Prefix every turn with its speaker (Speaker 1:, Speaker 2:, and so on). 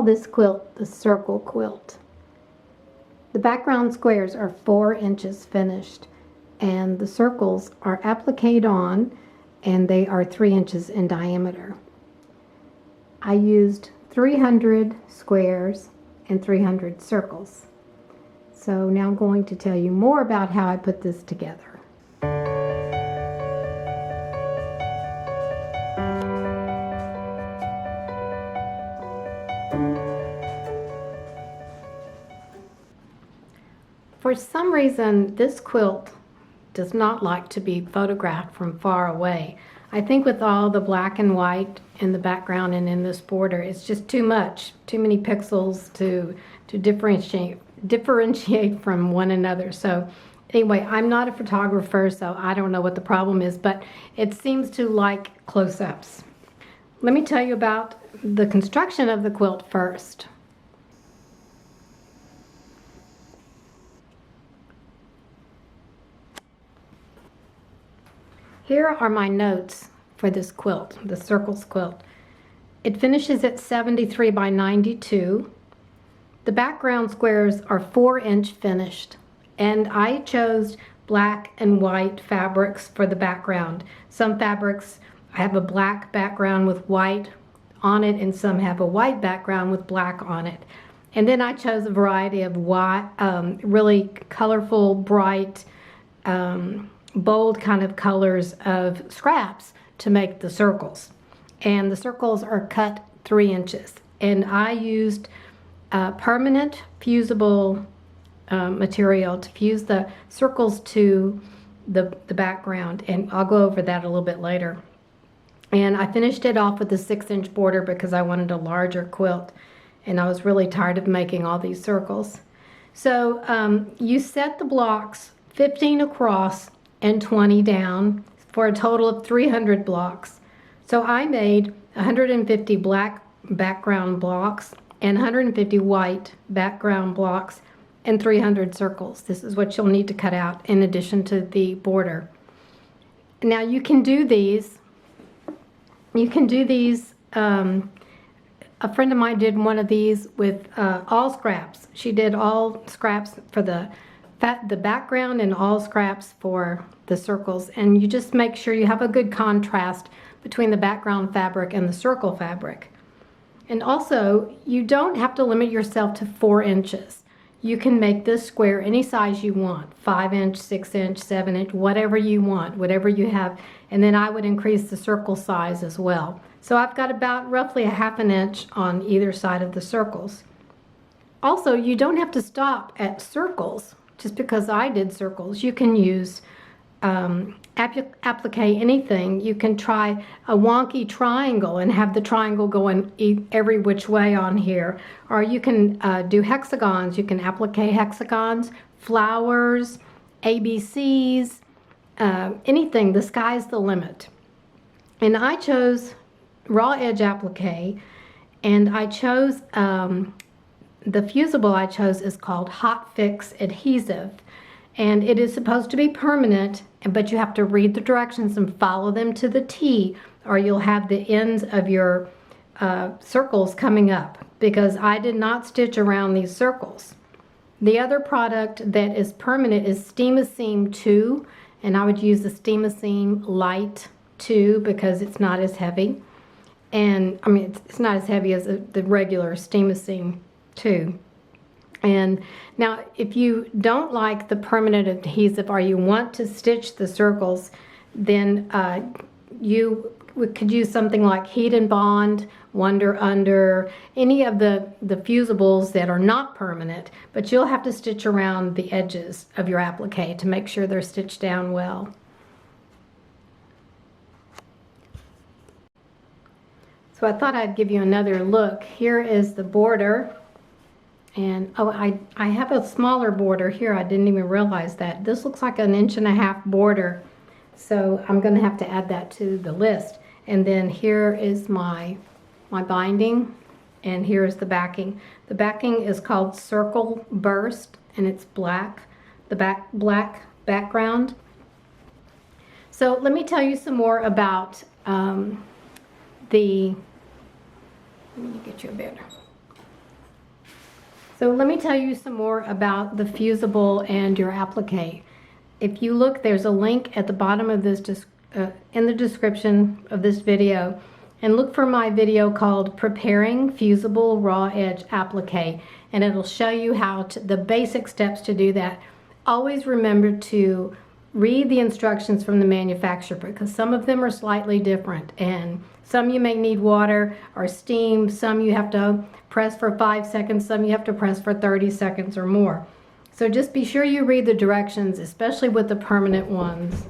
Speaker 1: this quilt the Circle Quilt. The background squares are 4 inches finished, and the circles are appliqued on, and they are 3 inches in diameter. I used 300 squares and 300 circles. So now I'm going to tell you more about how I put this together. For some reason, this quilt does not like to be photographed from far away. I think with all the black and white in the background and in this border, it's just too much, too many pixels to differentiate from one another. So anyway, I'm not a photographer, so I don't know what the problem is, but it seems to like close-ups. Let me tell you about the construction of the quilt first. Here are my notes for this quilt, the Circles quilt. It finishes at 73 by 92. The background squares are 4-inch finished, and I chose black and white fabrics for the background. Some fabrics have a black background with white on it, and some have a white background with black on it. And then I chose a variety of white, really colorful, bright, bold kind of colors of scraps to make the circles. And the circles are cut 3 inches. And I used permanent fusible material to fuse the circles to the background. And I'll go over that a little bit later. And I finished it off with a 6-inch border because I wanted a larger quilt. And I was really tired of making all these circles. So you set the blocks 15 across and 20 down for a total of 300 blocks. So I made 150 black background blocks and 150 white background blocks and 300 circles. This is what you'll need to cut out in addition to the border. Now you can do these. A friend of mine did one of these with all scraps. She did all scraps for the background and all scraps for the circles, and you just make sure you have a good contrast between the background fabric and the circle fabric. And also, you don't have to limit yourself to 4 inches. You can make this square any size you want, 5-inch, 6-inch, 7-inch, whatever you want, whatever you have, and then I would increase the circle size as well. So I've got about roughly a 1/2 inch on either side of the circles. Also, you don't have to stop at circles. Just because I did circles, you can use applique anything. You can try a wonky triangle and have the triangle going every which way on here. Or you can do hexagons. You can applique hexagons, flowers, ABCs, anything. The sky's the limit. And I chose raw edge applique, and I chose the Fusible I chose is called Hot Fix Adhesive, and it is supposed to be permanent, but you have to read the directions and follow them to the T, or you'll have the ends of your circles coming up, because I did not stitch around these circles. The other product that is permanent is Steam-A-Seam 2, and I would use the Steam-A-Seam Light 2 because it's not as heavy. And I mean, it's not as heavy as the regular Steam-A-Seam 2. And now if you don't like the permanent adhesive or you want to stitch the circles, then you could use something like Heat and Bond, Wonder Under, any of the fusibles that are not permanent, but you'll have to stitch around the edges of your applique to make sure they're stitched down well. So I thought I'd give you another look. Here is the border. And oh, I have a smaller border here. I didn't even realize that. This looks like an 1.5 inch border. So I'm going to have to add that to the list. And then here is my binding, and here is the backing. The backing is called Circle Burst, and it's black, black background. So let me tell you some more about let me get you a better. So let me tell you some more about the Fusible and your applique. If you look, there's a link at the bottom of this in the description of this video, and look for my video called Preparing Fusible Raw Edge Applique, and it'll show you the basic steps to do that. Always remember to read the instructions from the manufacturer, because some of them are slightly different, and some you may need water or steam, some you have to press for 5 seconds, some you have to press for 30 seconds or more. So just be sure you read the directions, especially with the permanent ones.